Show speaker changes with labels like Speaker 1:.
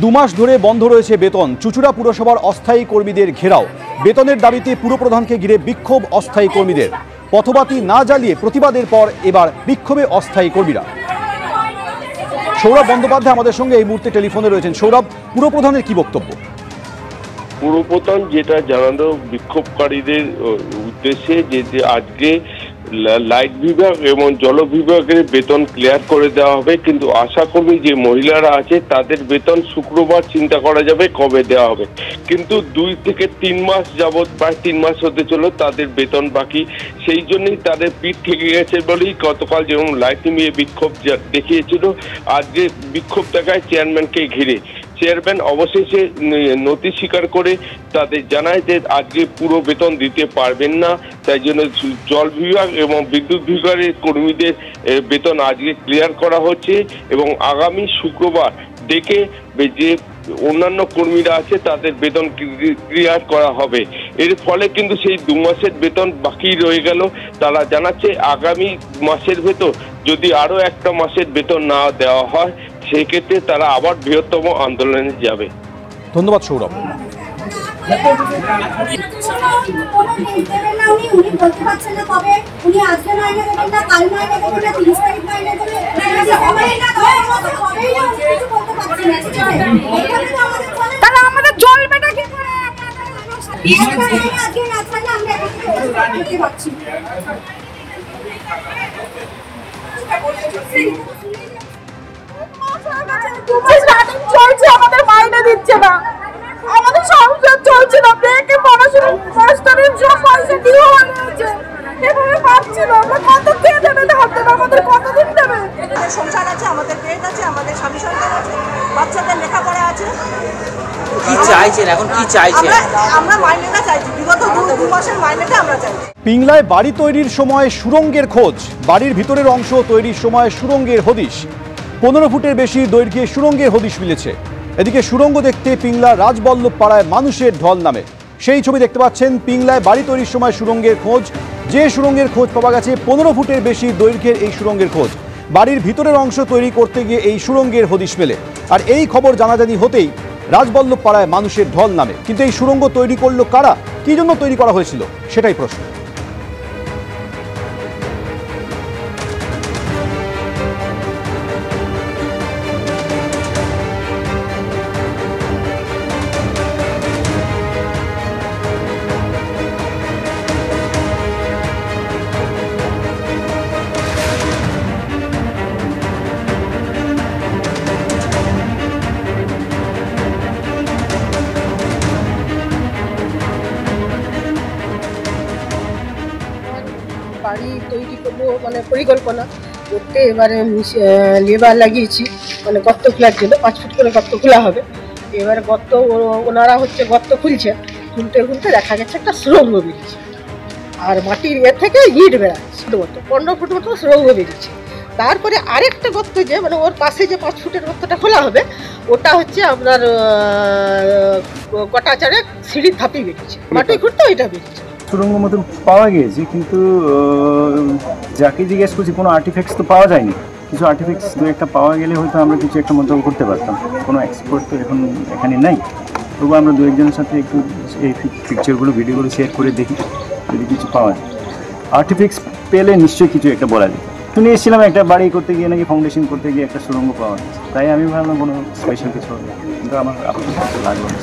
Speaker 1: 2 মাস ধরে বন্ধ রয়েছে বেতন। চুঁচুড়া পুরসভার অস্থায়ী কর্মীদের ঘেরাও। বেতনের দাবিতে পুরপ্রধানকে ঘিরে বিক্ষোভ অস্থায়ী কর্মীদের। পথবাতি না জ্বালিয়ে প্রতিবাদের পর এবার বিক্ষোভে অস্থায়ী কর্মীরা। সৌরভ বন্দ্যোপাধ্যায় আমাদের সঙ্গে এই মুহূর্তে টেলিফোনে রয়েছেন। সৌরভ, পুরপ্রধানের কি বক্তব্য?
Speaker 2: পুরপ্রধান যেটা জানালো বিক্ষোভকারীদের উদ্দেশ্যে যে আজকে লাইট বিভাগ এবং জল বিভাগের বেতন ক্লিয়ার করে দেওয়া হবে, কিন্তু আশাকর্মী যে মহিলারা আছে তাদের বেতন শুক্রবার চিন্তা করা যাবে কবে দেওয়া হবে। কিন্তু 2 থেকে 3 মাস যাবৎ, প্রায় 3 মাস হতে চলো তাদের বেতন বাকি। সেই জন্যই তাদের পিঠ থেকে গেছে বলেই গতকাল যেমন লাইট নিয়ে বিক্ষোভ দেখিয়েছিল, আজকে বিক্ষোভ দেখায় চেয়ারম্যানকে ঘিরে। চেয়ারম্যান অবশেষে নথি স্বীকার করে তাদের জানায় যে আজকে পুরো বেতন দিতে পারবেন না, তাই জন্য জল বিভাগ এবং বিদ্যুৎ বিভাগের কর্মীদের বেতন আজকে ক্লিয়ার করা হচ্ছে এবং আগামী শুক্রবার ডেকে যে অন্যান্য কর্মীরা আছে তাদের বেতন ক্লিয়ার করা হবে। এর ফলে কিন্তু সেই 2 মাসের বেতন বাকি রয়ে গেল। তারা জানাচ্ছে আগামী মাসের ভেতর যদি আরো একটা মাসের বেতন না দেওয়া হয় সেক্ষেত্রে তারা আবার বৃহত্তম আন্দোলনে যাবে।
Speaker 1: ধন্যবাদ সৌরভ।
Speaker 3: আমাদের চলবেটা কি করে? চলছে, আমাদের মাইনে দিচ্ছে না, আমাদের সংসার চলছে না, ব্রেকে পড়াশোনা মাস্টারের সব পয়সা দিয়ে হয়েছে, এভাবে পাচ্ছি না। আমরা কত কে দেবে ভাবতে না, আমাদের কতদিন দেবে?
Speaker 4: সংসার আছে, আমাদের পেট আছে, আমাদের স্বামী সন্তান আছে, বাচ্চাদের লেখাপড়া আছে।
Speaker 5: কি চাইছেন এখন? কি চাইছেন?
Speaker 4: আমরা মাইনেটা চাইছি, বিগত 2 মাসের মাইনেটা আমরা চাইছি।
Speaker 1: পিংলায় বাড়ি তৈরির সময় সুড়ঙ্গের খোঁজ। বাড়ির ভিতরের অংশ তৈরির সময় সুড়ঙ্গের হদিশ। 15 ফুটের বেশি দৈর্ঘ্যে সুড়ঙ্গের হদিশ মিলেছে। এদিকে সুড়ঙ্গ দেখতে পিংলা রাজবল্লভ পাড়ায় মানুষের ঢল নামে। সেই ছবি দেখতে পাচ্ছেন। পিংলায় বাড়ি তৈরির সময় সুড়ঙ্গের খোঁজ। যে সুড়ঙ্গের খোঁজ পাওয়া গেছে 15 ফুটের বেশি দৈর্ঘ্যের এই সুড়ঙ্গের খোঁজ। বাড়ির ভিতরের অংশ তৈরি করতে গিয়ে এই সুড়ঙ্গের হদিশ মেলে। আর এই খবর জানাজানি হতেই রাজবল্লভ পাড়ায় মানুষের ঢল নামে। কিন্তু এই সুড়ঙ্গ তৈরি করলো কারা, কি জন্য তৈরি করা হয়েছিল, সেটাই প্রশ্ন।
Speaker 6: বাড়ি তৈরি করবো মানে পরিকল্পনা করতে, এবারে লেবার লাগিয়েছি মানে গর্ত খোলার জন্য। 5 ফুট করে গর্ত খোলা হবে। এবারে গর্ত ওনারা গর্ত খুলতে খুলতে দেখা গেছে একটা সুড়ঙ্গ বেরিয়েছে, আর মাটির থেকে ইট বেড়াচ্ছে 15 ফুট মতো সুড়ঙ্গ বেরিয়েছে। তারপরে আরেকটা গর্ত যে মানে ওর পাশে যে 5 ফুটের গর্তটা খোলা হবে, ওটা হচ্ছে আপনার গোটাচারে সিঁড়ির ধাপি বেরিয়েছে, মাটি খুঁড়তে ওইটা বেরিয়েছে।
Speaker 7: সুড়ঙ্গ মতন পাওয়া গিয়েছে, কিন্তু যাকে জিজ্ঞেস করছি কোনো আর্টিফ্যাক্টস তো পাওয়া যায়নি। কিছু আর্টিফ্যাক্টস 2-1টা পাওয়া গেলে হয়তো আমরা কিছু একটা মন্তব্য করতে পারতাম। কোনো এক্সপার্ট তো এখন এখানে নাই। তবু আমরা 2-1জনের সাথে একটু এই পিকচারগুলো ভিডিওগুলো শেয়ার করে দেখি যদি কিছু পাওয়া যায়। আর্টিফ্যাক্টস পেলে নিশ্চয়ই কিছু একটা বলা যায়। শুনে এসেছিলাম একটা বাড়ি করতে গিয়ে নাকি ফাউন্ডেশন করতে গিয়ে একটা সুড়ঙ্গ পাওয়া গেছে, তাই আমি ভাবলাম কোনো স্পেশাল কিছু হবে, কিন্তু আমার আপাতত লাগলো না।